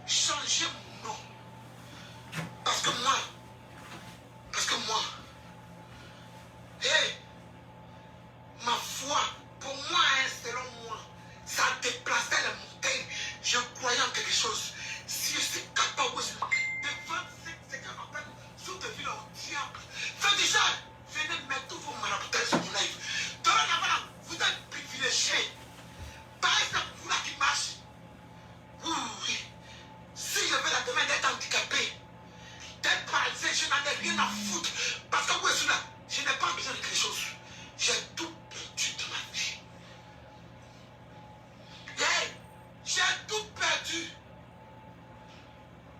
changer mon nom. Parce que moi, hey, ma foi, pour moi, hein, selon moi, ça déplaçait les montagnes. Je croyais en quelque chose. Si je suis capable de vendre ce qu'on appelle sous de ville au diable, faites déjà, venez mettre tous vos maraboutage sur mon live. Dorénavant, vous êtes privilégiés. Par exemple, vous là qui marche. Oui, oui. Si je veux la demain d'être handicapé, d'être paralysé, je n'en ai rien à foutre. Parce que moi, je n'ai pas besoin de quelque chose. J'ai tout perdu dans ma vie. Hey, j'ai tout perdu.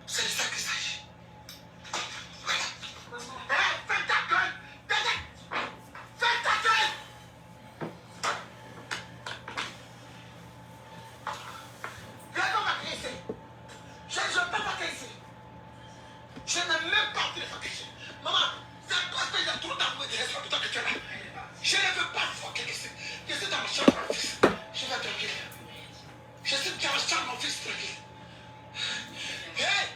C'est de ça qu'il s'agit. Voilà. Hey, fais ta gueule. Fais ta gueule. Viens dans ma crise. Je ne veux pas partir ici. Je n'ai même pas envie de faire quelque chose. Maman, c'est parce qu'il y a trop d'amour et de respect pour toi que tu es là. Je ne veux pas faire quelque chose. Je suis dans ma chambre, mon fils. Je vais tranquille. Je suis dans ma chambre, mon fils, tranquille. Hey,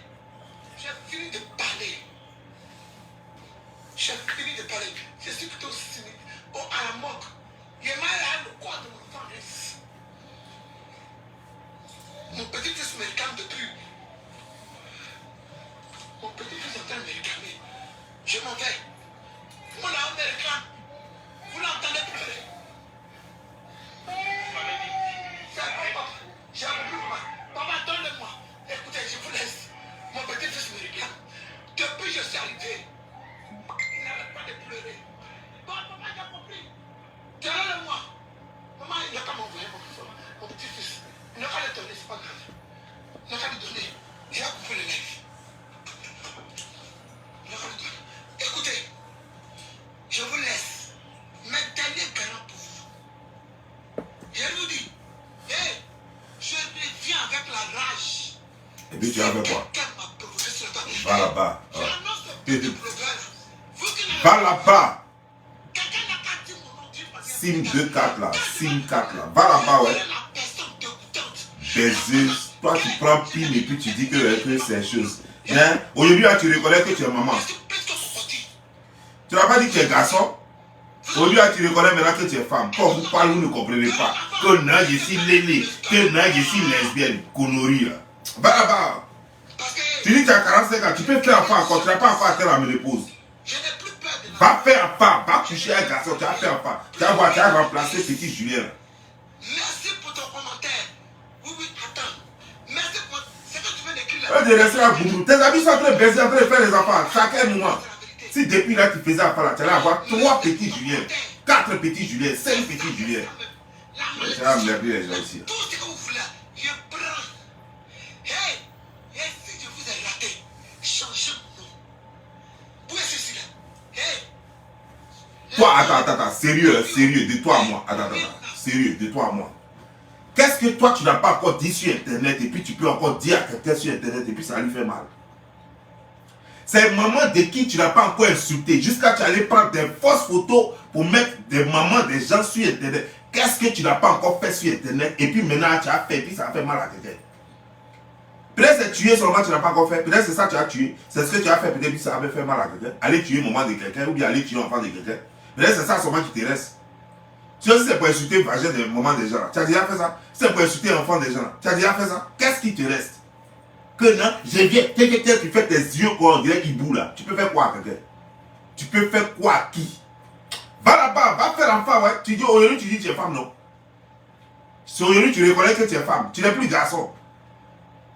j'ai fini de parler. J'ai fini de parler. Je suis plutôt cynique. Oh, à la mort. Il m'a là le corps de mon enfant. Mon petit-fils me réclame depuis. Mon petit-fils est en train de me réclamer. Je m'en vais. Mon âme me réclame. Vous l'entendez pleurer. C'est bon, papa. J'ai compris, papa. Papa, donne-le-moi. Écoutez, je vous laisse. Mon petit-fils me réclame. Depuis que je suis arrivé, il n'arrête pas de pleurer. Bon, papa, j'ai compris. Donnez-le-moi. Maman, il n'a qu'à m'envoyer mon petit-fils. Il n'a qu'à le donner, c'est pas grave. Il n'a qu'à le donner. Il a coupé le lèvres. Écoutez, je vous laisse. Mes derniers garants pour vous. Je vous dis, hey, je reviens avec la rage. Et puis tu as fait quoi? Quelqu'un m'a provoqué sur le toit. Va là-bas. J'annonce le petit blogueur. Vous qui n'avez Va là-bas. Quelqu'un n'a qu'à dire mon nom d'une manière. Sim 2-4 là. Sim 4 là. Va là-bas, ouais. La personne dégoûtante. Baiser. Toi, tu prends pile et puis tu dis que c'est chose. Hein? Aujourd'hui, là, tu reconnais que tu es maman. Je suis plus que mon petit. Tu n'as pas dit que tu es garçon. Aujourd'hui, là, tu reconnais maintenant que tu es femme. Quand vous parlez, vous ne comprenez pas. Que non, je suis lélé. Que non, je suis lesbienne. Connerie, là. Va là-bas. Parce que Tu dis que tu as 45 ans. Tu peux faire enfant encore. Tu n'as pas encore atteint la ménopause. je n'ai plus peur de la. Va faire enfant. Va coucher un garçon. Tu vas faire enfant. Tu vas voir, tu vas remplacer petit Julien. Merci pour ton commentaire. Oui, oui, attends. Merci pour ce que tu viens d'écrire là. là. De rester à Boubou. Tes amis sont en train de baiser, en train de faire les enfants. Chacun moment. Si depuis là tu faisais enfant là, tu allais avoir 3 petits Julien, 4 petits Julien, 5 petits Julien. Tu vas emmerder les gens aussi. Tout ce que vous voulez, je prends. Hey, hey, si je vous ai raté, changez mon nom. Où est ceci là? Hey. Toi, attends, sérieux, de toi à moi. Attends, sérieux, de toi à moi. Qu'est-ce que toi tu n'as pas encore dit sur internet et puis tu peux encore dire à quelqu'un sur internet et puis ça lui fait mal? C'est maman de qui tu n'as pas encore insulté jusqu'à tu allais prendre des fausses photos pour mettre des mamans des gens sur internet. Qu'est-ce que tu n'as pas encore fait sur internet et puis maintenant tu as fait et puis ça fait mal à quelqu'un? Peut-être c'est tuer seulement tu n'as pas encore fait. Peut-être c'est ça que tu as tué. C'est ce que tu as fait peut-être que ça avait fait mal à quelqu'un. Aller tuer maman de quelqu'un ou bien aller tuer l'enfant de quelqu'un. Peut-être c'est ça seulement qui te reste. Tu sais si c'est pour insulter le vagin des mamans des gens là. Tu as déjà fait ça? Si c'est pour insulter l'enfant des gens là. Tu as déjà fait ça? Qu'est-ce qui te reste? Que non, je viens, tu fais tes yeux quoi, on dirait qu'il boue là. Tu peux faire quoi à quelqu'un? Tu peux faire quoi à qui? Va là-bas, va faire enfant, ouais. Tu dis, aujourd'hui, tu dis que tu es femme, non? Si aujourd'hui, tu reconnais que tu es femme, tu n'es plus garçon.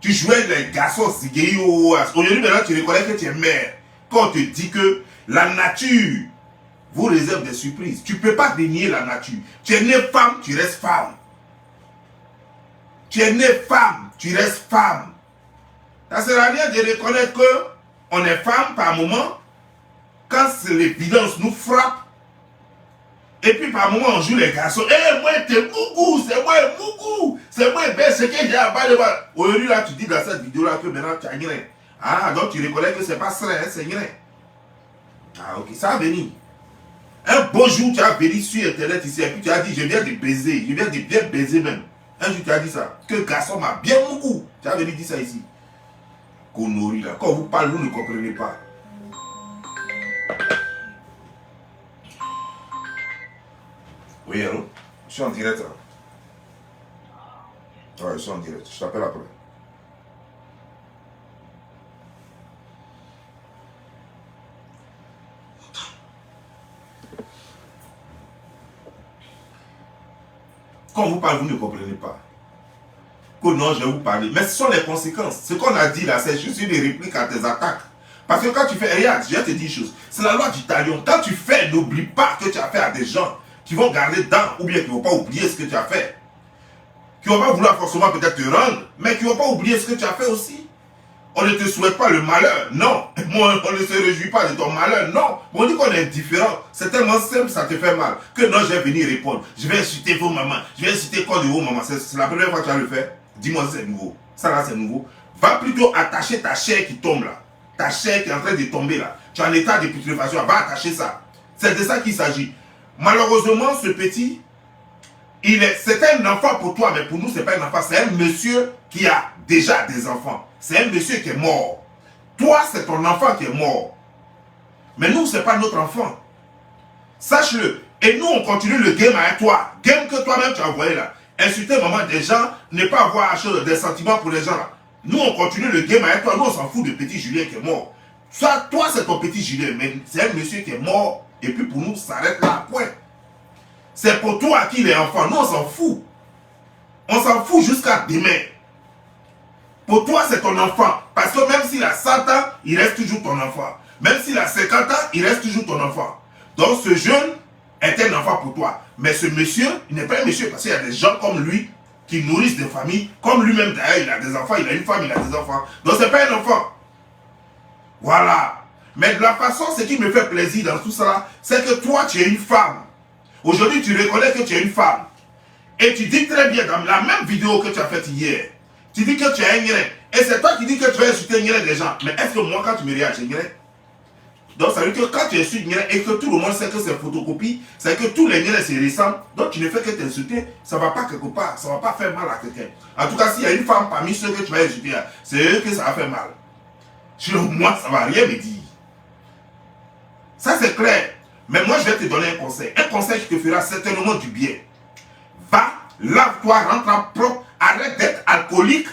Tu jouais les garçons, zigéi, aujourd'hui, maintenant, tu reconnais que tu es mère. Quand on te dit que la nature vous réserve des surprises, tu ne peux pas dénier la nature. Tu es né femme, tu restes femme. Tu es né femme, tu restes femme. Ça ne sert à rien de reconnaître qu'on est femme par moment, quand l'évidence nous frappe, et puis par moment on joue les garçons. Eh, moi, t'es mougou, c'est moi, mougou, c'est moi, ben, c'est que j'ai à bas de bas. Aujourd'hui, là, tu dis dans cette vidéo-là que maintenant tu as rien. Ah, donc tu reconnais que c'est pas ça, hein, c'est rien. Ah, ok, ça va venir. Un beau jour, tu as venu sur internet ici, et puis tu as dit, je viens de baiser, je viens de bien baiser même. Un jour, tu as dit ça, que le garçon m'a bien mougou. Tu as venu dire ça ici. conneries là. Quand vous parlez, vous ne comprenez pas. Oui, allô? Je suis en direct là. Ouais, je suis en direct. Je t'appelle après. Quand vous parlez, vous ne comprenez pas. Que non, je vais vous parler. Mais ce sont les conséquences. Ce qu'on a dit là, c'est juste une réplique à tes attaques. Parce que quand tu fais, regarde, je vais te dire une chose. C'est la loi du talion. Quand tu fais, n'oublie pas que tu as fait à des gens qui vont garder dedans, ou bien qui ne vont pas oublier ce que tu as fait. Qui ne vont pas vouloir forcément peut-être te rendre, mais qui ne vont pas oublier ce que tu as fait aussi. On ne te souhaite pas le malheur, non. Moi, on ne se réjouit pas de ton malheur, non. On dit qu'on est indifférent. C'est tellement simple, ça te fait mal. Que non, je vais venir répondre. Je vais insulter vos mamans. Je vais insulter quoi de vos mamans. C'est la première fois que tu vas le faire. Dis-moi si c'est nouveau. Ça là, c'est nouveau. Va plutôt attacher ta chair qui tombe là. Ta chair qui est en train de tomber là. Tu es en état de putréfaction. Va attacher ça. C'est de ça qu'il s'agit. Malheureusement, ce petit, c'est un enfant pour toi, mais pour nous, ce n'est pas un enfant. C'est un monsieur qui a déjà des enfants. C'est un monsieur qui est mort. Toi, c'est ton enfant qui est mort. Mais nous, ce n'est pas notre enfant. Sache-le. Et nous, on continue le game avec toi. Game que toi-même, tu as envoyé là. Insulter maman des gens, ne pas avoir des sentiments pour les gens là. Nous, on continue le game avec toi. Nous, on s'en fout de petit Julien qui est mort. Soit toi, c'est ton petit Julien, mais c'est un monsieur qui est mort. Et puis pour nous, ça s'arrête là, point. C'est pour toi qu'il est enfant. Nous, on s'en fout. On s'en fout jusqu'à demain. Pour toi, c'est ton enfant. Parce que même s'il a 100 ans, il reste toujours ton enfant. Même s'il a 50 ans, il reste toujours ton enfant. Donc ce jeune est un enfant pour toi. Mais ce monsieur, il n'est pas un monsieur parce qu'il y a des gens comme lui qui nourrissent des familles. Comme lui-même d'ailleurs, il a des enfants, il a une femme, il a des enfants. Donc ce n'est pas un enfant. Voilà. Mais de la façon, ce qui me fait plaisir dans tout ça, c'est que toi, tu es une femme. Aujourd'hui, tu reconnais que tu es une femme. Et tu dis très bien dans la même vidéo que tu as faite hier, tu dis que tu es un Guinéen. Et c'est toi qui dis que tu vas insulter un Guinéen des gens. Mais est-ce que moi, quand tu me réagis, Guinéen? Donc ça veut dire que quand tu insultes Guinéen et que tout le monde sait que c'est photocopie, c'est que tous les Guinéens se ressemblent, donc tu ne fais que t'insulter, ça ne va pas quelque part, ça ne va pas faire mal à quelqu'un. En tout cas, s'il y a une femme parmi ceux que tu vas insulter, c'est eux que ça va faire mal. Sur moi, ça ne va rien me dire. Ça c'est clair. Mais moi, je vais te donner un conseil. Un conseil qui te fera certainement du bien. Va, lave-toi, rentre en propre, arrête d'être alcoolique.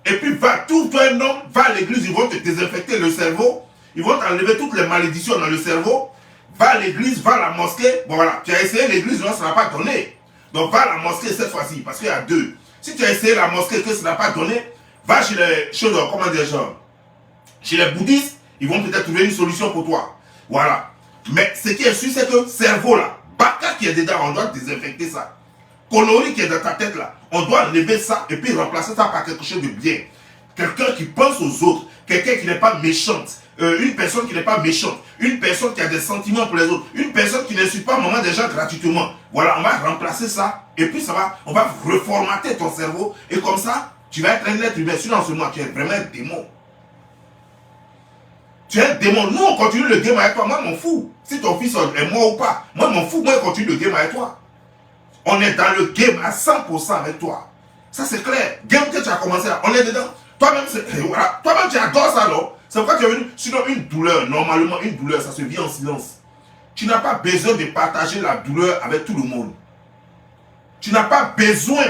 Et puis va, trouve-toi un homme, va à l'église, ils vont te désinfecter le cerveau. Ils vont t'enlever toutes les malédictions dans le cerveau. Va à l'église, va à la mosquée. Bon voilà, tu as essayé l'église, non, ça n'a pas donné. Donc va à la mosquée cette fois-ci, parce qu'il y a deux. Si tu as essayé la mosquée que ça n'a pas donné, va chez les choses, comment dire, genre, chez les bouddhistes, ils vont peut-être trouver une solution pour toi. Voilà. Mais ce qui est sûr, c'est que cerveau là, baka qui est dedans, on doit désinfecter ça. Connerie qui est dans ta tête là, on doit enlever ça et puis remplacer ça par quelque chose de bien. Quelqu'un qui pense aux autres, quelqu'un qui n'est pas méchante, une personne qui n'est pas méchante, une personne qui a des sentiments pour les autres, une personne qui n'insulte pas maman des gens gratuitement. Voilà, on va remplacer ça et puis ça va, on va reformater ton cerveau et comme ça, tu vas être un être humain. Sinon, en ce moment, tu es vraiment un démon. Tu es un démon. Nous, on continue le game avec toi. Moi, je m'en fous. Si ton fils est mort ou pas, moi, je m'en fous. Moi, je continue le game avec toi. On est dans le game à 100% avec toi. Ça, c'est clair. Game que tu as commencé là, on est dedans. Toi-même, voilà. Toi-même, tu adores ça, non? C'est pourquoi tu es venu. Sinon, une douleur, normalement, une douleur, ça se vit en silence. Tu n'as pas besoin de partager la douleur avec tout le monde. Tu n'as pas besoin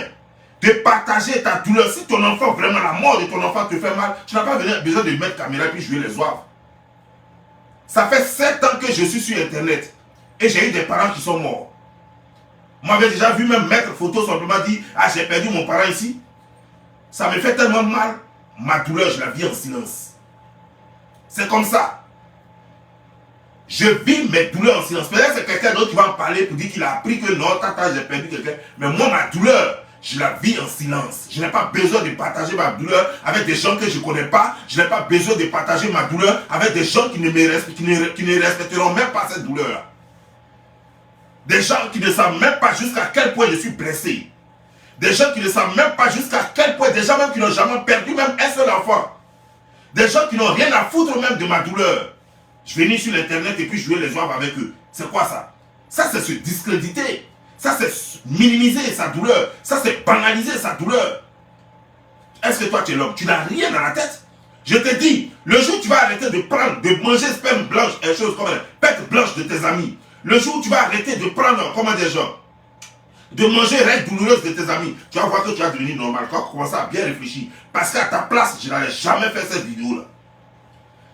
de partager ta douleur. Si ton enfant, vraiment, la mort de ton enfant te fait mal, tu n'as pas besoin de mettre caméra et puis jouer les oives. Ça fait 7 ans que je suis sur Internet et j'ai eu des parents qui sont morts. Moi, j'avais déjà vu même mettre photo simplement dire « Ah, j'ai perdu mon parent ici ». Ça me fait tellement mal. Ma douleur, je la vis en silence. C'est comme ça. Je vis mes douleurs en silence. Peut-être c'est quelqu'un d'autre qui va en parler pour dire qu'il a appris que non, tata, j'ai perdu quelqu'un. Mais moi, ma douleur, je la vis en silence. Je n'ai pas besoin de partager ma douleur avec des gens que je ne connais pas. Je n'ai pas besoin de partager ma douleur avec des gens qui ne respecteront même pas cette douleur. Des gens qui ne savent même pas jusqu'à quel point je suis blessé. Des gens qui ne savent même pas jusqu'à quel point, des gens même qui n'ont jamais perdu même un seul enfant. Des gens qui n'ont rien à foutre même de ma douleur. Je vais venir sur l'internet et puis jouer les oives avec eux. C'est quoi ça? Ça c'est se discréditer. Ça c'est minimiser sa douleur. Ça c'est banaliser sa douleur. Est-ce que toi tu es l'homme? Tu n'as rien dans la tête. Je te dis, le jour où tu vas arrêter de prendre, de manger sperme blanche et choses comme pète blanche de tes amis, le jour où tu vas arrêter de prendre, comment des gens, de manger règles douloureuses de tes amis, tu vas voir que tu vas devenir normal. Tu vas commencer à bien réfléchir. Parce qu'à ta place, je n'allais jamais faire cette vidéo-là.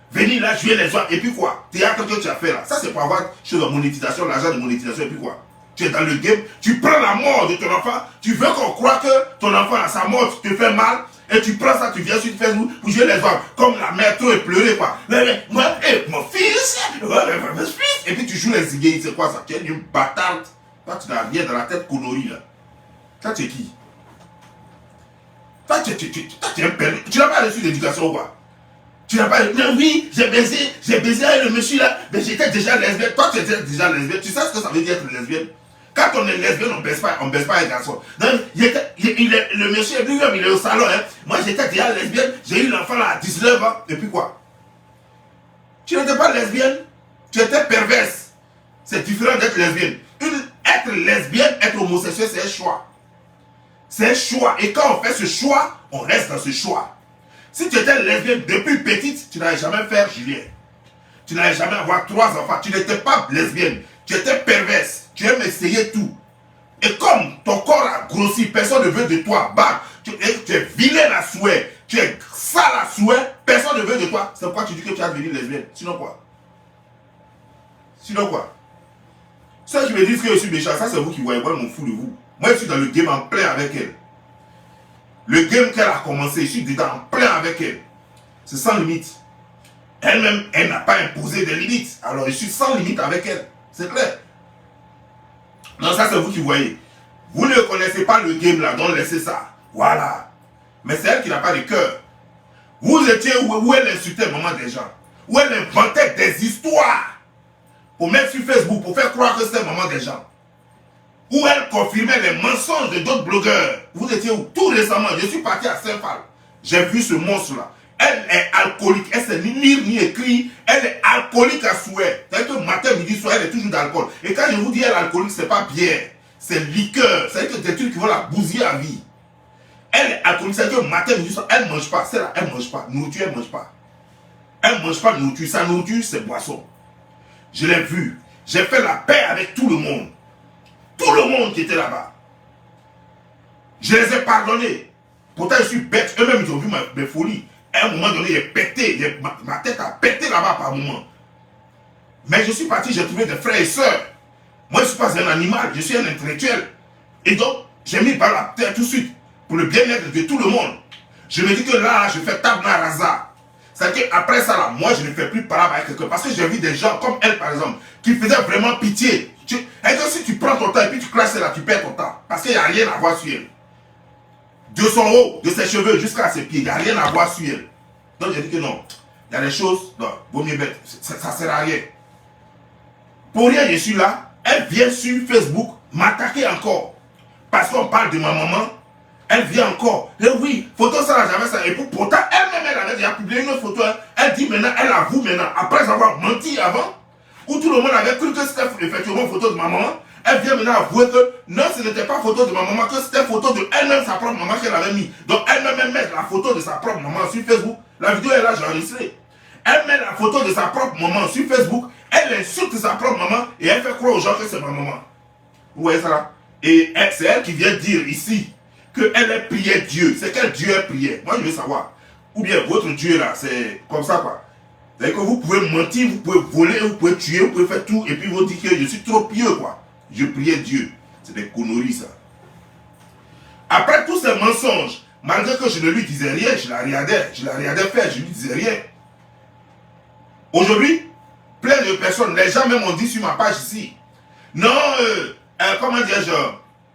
Venir là, jouer les oies, et puis quoi? Théâtre que tu as fait là, ça c'est pour avoir chose de monétisation, l'argent de monétisation, et puis quoi? Tu es dans le game, tu prends la mort de ton enfant, tu veux qu'on croit que ton enfant à sa mort te fait mal, et tu prends ça, tu viens sur Facebook pour jouer les oies, comme la mère trop et pleurer quoi. Moi, mon fils, mon fils, et puis tu joues les zigues, c'est quoi ça? Tu es une bâtarde. Toi tu n'as rien dans la tête connerie là. Toi tu es qui? Toi tu es un père, tu n'as pas reçu d'éducation ou quoi? Tu n'as pas dit, oui, j'ai baisé avec le monsieur là, mais j'étais déjà lesbienne. Toi, tu étais déjà lesbienne. Tu sais ce que ça veut dire être lesbienne? Quand on est lesbienne, on baisse pas un garçon. Donc, le monsieur, lui-même, il est au salon. Hein. Moi, j'étais déjà lesbienne, j'ai eu l'enfant là à 19 ans. Et puis quoi? Tu n'étais pas lesbienne, tu étais perverse. C'est différent d'être lesbienne. Être lesbienne, être homosexuel, c'est un choix. C'est un choix. Et quand on fait ce choix, on reste dans ce choix. Si tu étais lesbienne depuis petite, tu n'allais jamais faire Julien. Tu n'allais jamais avoir 3 enfants. Tu n'étais pas lesbienne. Tu étais perverse. Tu aimes essayer tout. Et comme ton corps a grossi, personne ne veut de toi. Bah, tu es vilaine à souhait. Tu es sale à souhait. Personne ne veut de toi. C'est pourquoi tu dis que tu vas devenir lesbienne. Sinon quoi? Sinon quoi? Ceux qui me disent que je suis méchant, ça c'est vous qui voyez. Moi, je m'en fous de vous. Moi, je suis dans le game en plein avec elle. Le game qu'elle a commencé, je suis dedans en plein avec elle. C'est sans limite. Elle-même, elle n'a pas imposé des limites. Alors je suis sans limite avec elle. C'est clair. Non, ça c'est vous qui voyez. Vous ne connaissez pas le game là, donc laissez ça. Voilà. Mais c'est elle qui n'a pas de cœur. Vous étiez où elle insultait maman des gens. Où elle inventait des histoires. Pour mettre sur Facebook, pour faire croire que c'était maman des gens. Où elle confirmait les mensonges de d'autres blogueurs. Vous étiez où? Tout récemment, je suis parti à Saint-Phal. J'ai vu ce monstre-là. Elle est alcoolique. Elle sait ni lire ni écrire. Elle est alcoolique à souhait. C'est-à-dire que matin, midi, soir, elle est toujours d'alcool. Et quand je vous dis elle est alcoolique, c'est pas bière. C'est liqueur. C'est-à-dire que des trucs qui vont la bousiller à vie. Elle est alcoolique. C'est-à-dire que matin, midi, soir, elle ne mange pas. Celle-là, elle ne mange pas. Nourriture, elle ne mange pas. Elle ne mange pas de nourriture. Sa nourriture, c'est boisson. Je l'ai vu. J'ai fait la paix avec tout le monde. Tout le monde qui était là-bas. Je les ai pardonnés. Pourtant, je suis bête. Eux-mêmes, ils ont vu mes folies. À un moment donné, j'ai pété. Ma tête a pété là-bas par moment. Mais je suis parti, j'ai trouvé des frères et sœurs. Moi, je ne suis pas un animal. Je suis un intellectuel. Et donc, j'ai mis par la terre tout de suite. Pour le bien-être de tout le monde. Je me dis que là, je fais tabla rasa. C'est-à-dire qu'après ça, là, moi, je ne fais plus parler avec quelqu'un. Parce que j'ai vu des gens comme elle, par exemple, qui faisaient vraiment pitié. Et donc, si tu prends ton temps et puis tu classes là, tu perds ton temps. Parce qu'il n'y a rien à voir sur elle. De son haut, de ses cheveux jusqu'à ses pieds, il n'y a rien à voir sur elle. Donc, j'ai dit que non. Il y a des choses, non, vaut mieux mettre. Ça ne sert à rien. Pour rien, je suis là. Elle vient sur Facebook m'attaquer encore. Parce qu'on parle de ma maman. Elle vient encore. Et oui, photo ça, là, j'avais ça. Et pourtant, elle-même, elle avait déjà publié une photo. Elle dit maintenant, elle avoue maintenant, après avoir menti avant, où tout le monde avait cru que c'était effectivement une photo de ma maman, elle vient maintenant avouer que non, ce n'était pas photo de ma maman, que c'était photo de elle-même, sa propre maman qu'elle avait mis. Donc elle-même met la photo de sa propre maman sur Facebook. La vidéo est là, j'ai enregistré. Elle met la photo de sa propre maman sur Facebook, elle insulte sa propre maman et elle fait croire aux gens que c'est ma maman. Vous voyez ça là? Et c'est elle qui vient dire ici qu'elle a prié Dieu. C'est quel Dieu elle priait? Moi je veux savoir. Ou bien votre Dieu là, c'est comme ça quoi. C'est-à-dire que vous pouvez mentir, vous pouvez voler, vous pouvez tuer, vous pouvez faire tout, et puis vous dites que je suis trop pieux, quoi. Je priais Dieu. C'est des conneries, ça. Après tous ces mensonges, malgré que je ne lui disais rien, je la regardais faire, je ne lui disais rien. Aujourd'hui, plein de personnes, les gens même ont dit sur ma page ici, non, comment dire,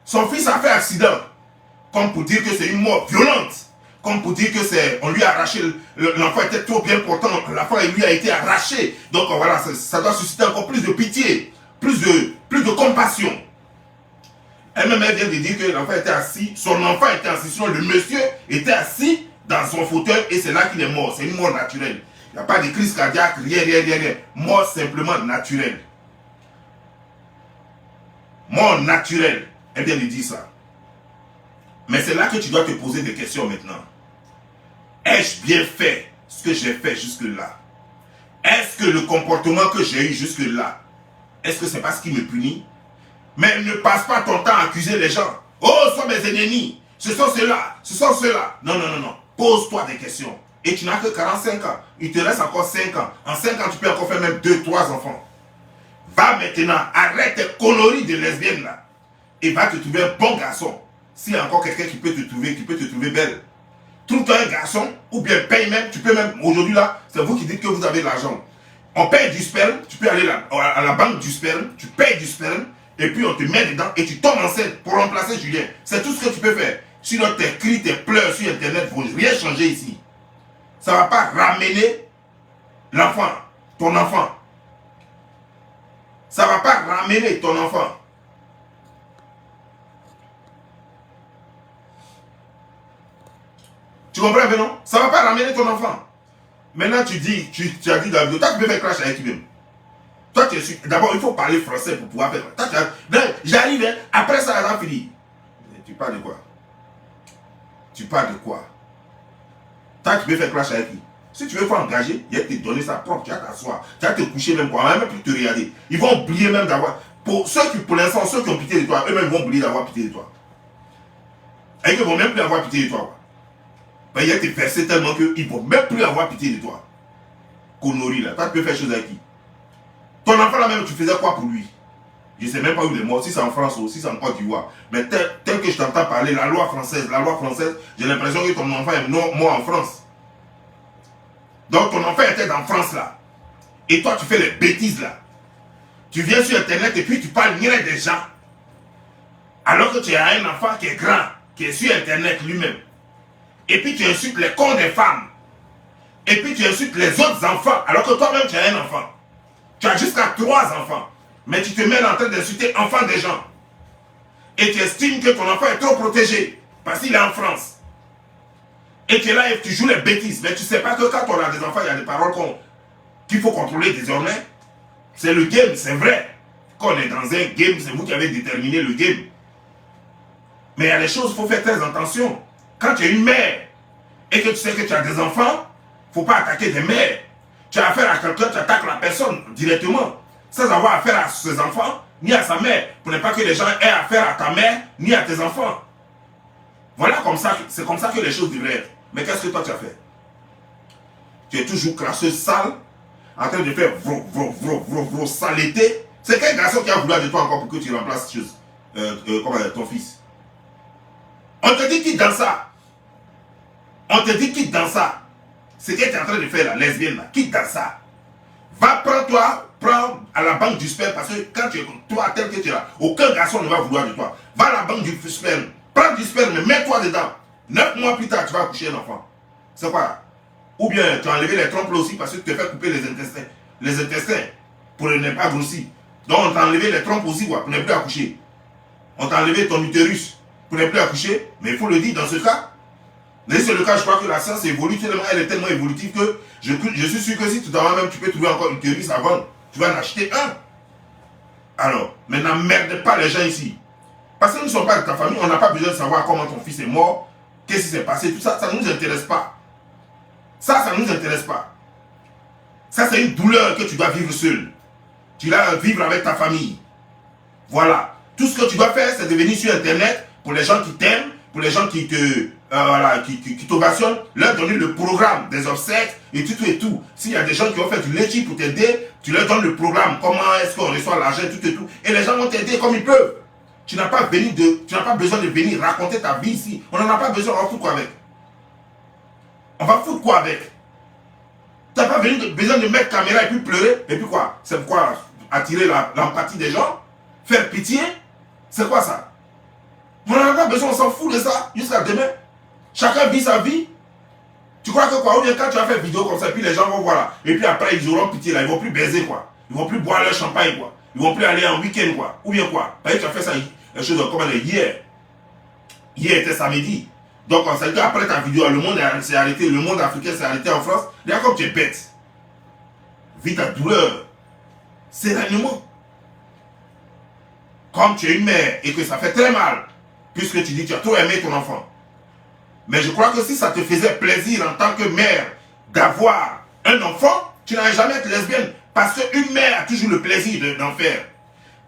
son fils a fait accident, comme pour dire que c'est une mort violente. Comme pour dire que c'est, on lui a arraché, l'enfant était trop bien portant, l'enfant lui a été arraché. Donc voilà, ça doit susciter encore plus de pitié, plus de compassion. Elle-même elle vient de dire que l'enfant était assis, son enfant était assis, sinon le monsieur était assis dans son fauteuil et c'est là qu'il est mort. C'est une mort naturelle. Il n'y a pas de crise cardiaque, rien. Mort simplement naturelle. Mort naturelle. Elle vient de dire ça. Mais c'est là que tu dois te poser des questions maintenant. Ai-je bien fait ce que j'ai fait jusque-là, est-ce que le comportement que j'ai eu jusque-là, est-ce que c'est parce qu'il me punit? Mais ne passe pas ton temps à accuser les gens. Oh, ce sont mes ennemis. Ce sont ceux-là. Ce sont ceux-là. Non, non, non, non. Pose-toi des questions. Et tu n'as que 45 ans. Il te reste encore 5 ans. En 5 ans, tu peux encore faire même 2, 3 enfants. Va maintenant, arrête tes conneries de lesbienne là. Et va te trouver un bon garçon. S'il y a encore quelqu'un qui peut te trouver belle. Trouve-toi un garçon, ou bien paye même. Tu peux même, aujourd'hui là, c'est vous qui dites que vous avez de l'argent. On paye du sperme, tu peux aller là, à la banque du sperme, tu payes du sperme, et puis on te met dedans et tu tombes enceinte pour remplacer Julien. C'est tout ce que tu peux faire. Sinon tes cris, tes pleurs sur internet ne vont rien changer ici. Ça ne va pas ramener l'enfant, ton enfant. Ça ne va pas ramener ton enfant. Tu comprends bien, non? Ça ne va pas ramener ton enfant. Maintenant tu dis, tu as dit dans la vidéo, toi tu peux faire crash avec lui-même. Toi, tu es d'abord, il faut parler français pour pouvoir faire. J'arrive, hein, après ça, elle a fini. Tu parles de quoi? Tu parles de quoi? Toi, tu peux faire clash avec lui. Si tu veux pas engager, il va te donner ça propre, tu vas t'asseoir, tu vas te coucher même, quoi, même plus te regarder. Ils vont oublier même d'avoir. Pour ceux qui, pour l'instant, ceux qui ont pitié de toi, eux-mêmes vont oublier d'avoir pitié de toi. Et ils ne vont même plus avoir pitié de toi. Ben, il va te verser tellement qu'ils ne vont même plus avoir pitié de toi. Connerie là. Toi, tu peux faire chose avec qui? Ton enfant là même, tu faisais quoi pour lui? Je ne sais même pas où il est mort, si c'est en France ou si c'est en Côte d'Ivoire. Mais tel que je t'entends parler, la loi française, j'ai l'impression que ton enfant est mort en France. Donc ton enfant était en France là. Et toi tu fais les bêtises là. Tu viens sur internet et puis tu parles rien des gens. Alors que tu as un enfant qui est grand, qui est sur internet lui-même. Et puis tu insultes les cons des femmes. Et puis tu insultes les autres enfants, alors que toi-même tu as un enfant. Tu as jusqu'à 3 enfants. Mais tu te mets en train d'insulter enfants des gens. Et tu estimes que ton enfant est trop protégé. Parce qu'il est en France. Et tu es là et tu joues les bêtises. Mais tu ne sais pas que quand on a des enfants, il y a des paroles qu'il faut contrôler désormais. C'est le game, c'est vrai. Quand on est dans un game, c'est vous qui avez déterminé le game. Mais il y a des choses, il faut faire très attention. Quand tu es une mère et que tu sais que tu as des enfants, il ne faut pas attaquer des mères. Tu as affaire à quelqu'un, tu attaques la personne directement, sans avoir affaire à ses enfants, ni à sa mère, pour ne pas que les gens aient affaire à ta mère, ni à tes enfants. Voilà comme ça, c'est comme ça que les choses devraient être. Mais qu'est-ce que toi tu as fait? Tu es toujours crasseuse sale, en train de faire vro, saleté. C'est quel garçon qui a voulu de toi encore pour que tu remplaces ton fils? On te dit quitte dans ça. On te dit quitte dans ça. Ce que tu es en train de faire la lesbienne là, quitte dans ça. Va prends à la banque du sperme parce que quand tu es toi tel que tu es là, aucun garçon ne va vouloir de toi. Va à la banque du sperme, prends du sperme, mets-toi dedans. 9 mois plus tard, tu vas accoucher un enfant. C'est quoi? Ou bien tu as enlevé les trompes aussi parce que tu te fais couper les intestins. Les intestins pour ne pas grossir. Donc on t'a enlevé les trompes aussi quoi, pour ne plus accoucher. On t'a enlevé ton utérus pour ne plus accoucher. Mais il faut le dire dans ce cas. Mais c'est le cas, je crois que la science évolue tellement, elle est tellement évolutive que je suis sûr que si tu t'en vas même, tu peux trouver encore une utérus avant. Tu vas en acheter un. Alors, maintenant, merde pas les gens ici. Parce que nous ne sommes pas de ta famille, on n'a pas besoin de savoir comment ton fils est mort, qu'est-ce qui s'est passé, tout ça, ça ne nous intéresse pas. Ça ne nous intéresse pas. Ça, c'est une douleur que tu dois vivre seul. Tu dois vivre avec ta famille. Voilà. Tout ce que tu dois faire, c'est de venir sur Internet pour les gens qui t'aiment, pour les gens qui qui t'ovationnent, leur donner le programme des obsèques et tout et tout. S'il y a des gens qui ont fait du lechi pour t'aider, tu leur donnes le programme, comment est-ce qu'on reçoit l'argent, tout et tout. Et les gens vont t'aider comme ils peuvent. Tu n'as pas besoin de venir raconter ta vie ici. On n'en a pas besoin, on va foutre quoi avec? On va foutre quoi avec? Tu n'as pas besoin de mettre caméra et puis pleurer. Et puis quoi? C'est pourquoi attirer l'empathie des gens? Faire pitié? C'est quoi ça? On n'en a pas besoin, on s'en fout de ça jusqu'à demain. Chacun vit sa vie. Tu crois que quoi? Ou bien quand tu vas faire vidéo comme ça, puis les gens vont voir là. Et puis après, ils auront pitié là. Ils ne vont plus baiser quoi. Ils ne vont plus boire leur champagne quoi. Ils ne vont plus aller en week-end quoi. Ou bien quoi? Parce que tu as fait ça, les choses comme hier. Hier était samedi. Donc on sait qu'après ta vidéo, le monde s'est arrêté. Le monde africain s'est arrêté en France. Regarde comme tu es bête. Vis ta douleur. Sereinement. Comme tu es une mère et que ça fait très mal. Puisque tu dis que tu as trop aimé ton enfant. Mais je crois que si ça te faisait plaisir en tant que mère d'avoir un enfant, tu n'as jamais été lesbienne. Parce qu'une mère a toujours le plaisir d'en faire.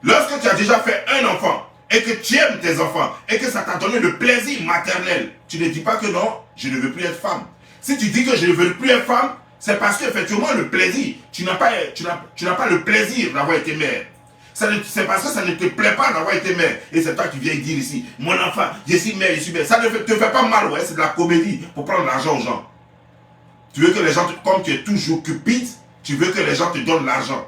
Lorsque tu as déjà fait un enfant, et que tu aimes tes enfants, et que ça t'a donné le plaisir maternel, tu ne dis pas que non, je ne veux plus être femme. Si tu dis que je ne veux plus être femme, c'est parce qu'effectivement le plaisir, tu n'as pas le plaisir d'avoir été mère. C'est parce que ça ne te plaît pas d'avoir été mère. Et c'est toi qui viens dire ici, mon enfant, je suis mère, je suis mère. Ça ne te fait pas mal, ouais, c'est de la comédie pour prendre l'argent aux gens. Tu veux que les gens, comme tu es toujours cupide, tu veux que les gens te donnent l'argent.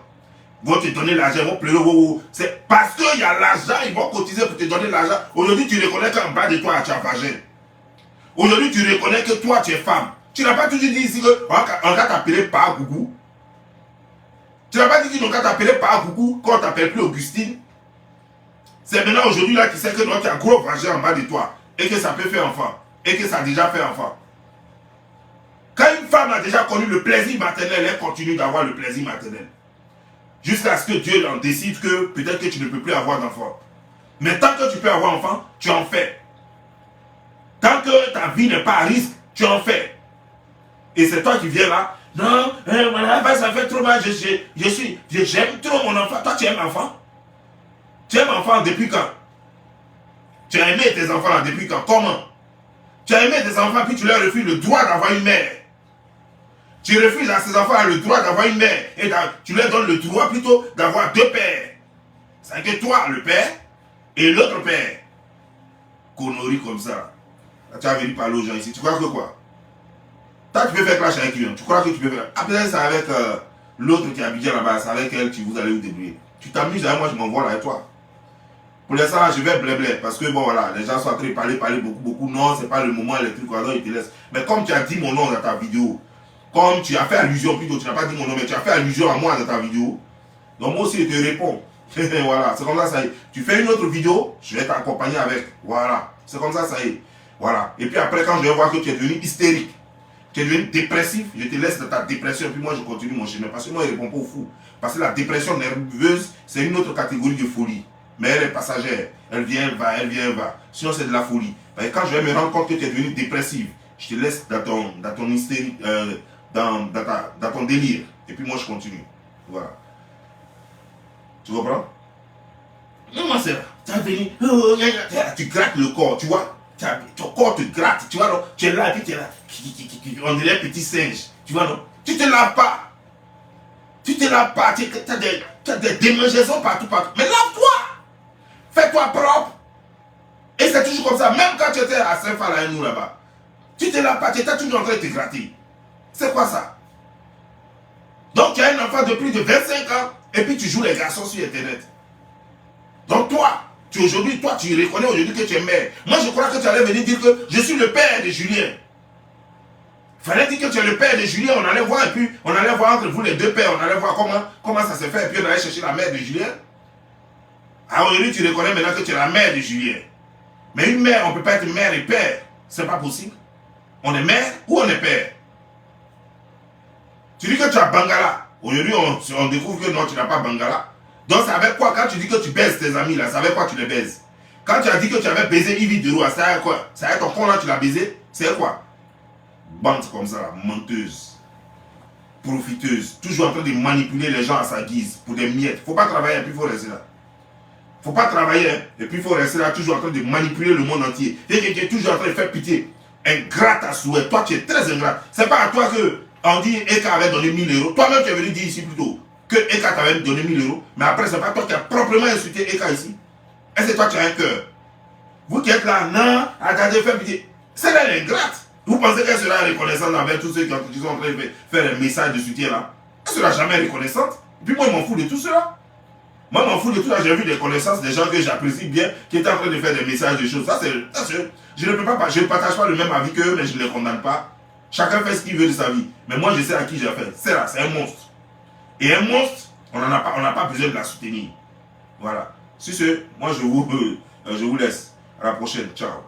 Ils vont te donner l'argent, ils vont pleurer. C'est parce qu'il y a l'argent, ils vont cotiser pour te donner l'argent. Aujourd'hui, tu reconnais qu'en bas de toi, tu as vagin. Aujourd'hui, tu reconnais que toi, tu es femme. Tu n'as pas toujours dit ici qu'on va t'appeler par Gougou. Tu n'as pas dit qu'on va t'appeler par Gougou quand on ne t'appelle plus Augustine. C'est maintenant aujourd'hui là tu sais que tu as un gros vagin en bas de toi et que ça peut faire enfant. Et que ça a déjà fait enfant. Quand une femme a déjà connu le plaisir maternel, elle continue d'avoir le plaisir maternel. Jusqu'à ce que Dieu en décide que peut-être que tu ne peux plus avoir d'enfant. Mais tant que tu peux avoir enfant, tu en fais. Tant que ta vie n'est pas à risque, tu en fais. Et c'est toi qui viens là. Non, ça fait trop mal. J'aime trop mon enfant. Toi, tu aimes l'enfant? Tu aimes l'enfant depuis quand? Tu as aimé tes enfants là depuis quand? Comment? Tu as aimé tes enfants puis tu leur refuses le droit d'avoir une mère. Tu refuses à ces enfants le droit d'avoir une mère. Et tu leur donnes le droit plutôt d'avoir deux pères. C'est que toi, le père, et l'autre père. Connerie comme ça. Là, tu as venu parler aux gens ici. Tu crois que quoi? Toi, tu peux faire clash avec lui. Tu crois que tu peux faire. Après, c'est avec l'autre qui habite là-bas. C'est avec elle que vous allez vous débrouiller. Tu t'amuses avec moi, je m'envoie là avec toi. Pour l'instant, je vais blé. Parce que bon, voilà, les gens sont en train de parler beaucoup. Non, c'est pas le moment, les trucs, ils te laissent. Mais comme tu as dit mon nom dans ta vidéo, comme tu as fait allusion, plutôt, tu n'as pas dit mon nom, mais tu as fait allusion à moi dans ta vidéo, donc moi aussi, je te réponds. Voilà, c'est comme ça y est. Tu fais une autre vidéo, je vais t'accompagner avec. Voilà, c'est comme ça y est. Voilà. Et puis après, quand je vais voir que tu es devenu hystérique, tu es devenu dépressif, je te laisse dans ta dépression, et puis moi, je continue mon chemin. Parce que moi, je ne réponds pas aux fous. Parce que la dépression nerveuse, c'est une autre catégorie de folie. Mais elle est passagère. Elle vient, elle va. Sinon, c'est de la folie. Et quand je vais me rendre compte que tu es devenu dépressive, je te laisse dans ton hystérie, dans ton délire. Et puis moi, je continue. Voilà. Tu comprends? Non, moi, c'est là. Tu as venu. Tu grattes le corps, tu vois? Ton corps te gratte, tu vois, non? Tu es là, et puis tu es là. On dirait un petit singe. Tu vois, non? Tu ne te laves pas. Tu te laves pas. Tu as des démangeaisons partout. Mais lave-toi. Fais-toi propre. Et c'est toujours comme ça. Même quand tu étais à Saint-Phalaïnou là-bas, tu te laves pas. Tu étais toujours en train de te gratter. C'est quoi ça? Donc tu as un enfant de plus de 25 ans et puis tu joues les garçons sur Internet. Donc toi, tu reconnais aujourd'hui que tu es mère. Moi je crois que tu allais venir dire que je suis le père de Julien. Fallait dire que tu es le père de Julien, on allait voir et puis on allait voir entre vous les deux pères, on allait voir comment ça se fait et puis on allait chercher la mère de Julien. Alors aujourd'hui tu reconnais maintenant que tu es la mère de Julien. Mais une mère, on ne peut pas être mère et père. C'est pas possible. On est mère ou on est père. Tu dis que tu as Bangala. Aujourd'hui, on découvre que non, tu n'as pas Bangala. Donc, c'est avec quoi? Quand tu dis que tu baises tes amis, là, c'est avec quoi tu les baises? Quand tu as dit que tu avais baisé Yves Dero, c'est avec quoi? C'est avec ton con, là, tu l'as baisé? C'est avec quoi? Bande comme ça, menteuse, profiteuse, toujours en train de manipuler les gens à sa guise pour des miettes. Faut pas travailler et puis il faut rester là. Faut pas travailler hein, et puis il faut rester là, toujours en train de manipuler le monde entier. Et tu es toujours en train de faire pitié. Ingrate à souhait. Toi, tu es très ingrat. C'est pas à toi que on dit Eka avait donné 1000 euros. Toi-même, tu es venu dire ici plutôt que Eka t'avait donné 1000 euros. Mais après, c'est pas toi qui as proprement insulté Eka ici. Et c'est toi qui as un cœur. Vous qui êtes là, non, attendez, faites pitié. C'est là l'ingrate. Vous pensez qu'elle sera reconnaissante avec tous ceux qui sont en train de faire un message de soutien là? Elle sera jamais reconnaissante. Et puis moi, je m'en fous de tout cela. Moi, je m'en fous de tout ça. J'ai vu des connaissances, des gens que j'apprécie bien, qui étaient en train de faire des messages, des choses. Ça, c'est. Je ne peux pas, je ne partage pas le même avis qu'eux, mais je ne les condamne pas. Chacun fait ce qu'il veut de sa vie. Mais moi, je sais à qui j'ai affaire. C'est là, c'est un monstre. Et un monstre, on n'a pas besoin de la soutenir. Voilà. Sur ce, moi, je vous laisse. À la prochaine. Ciao.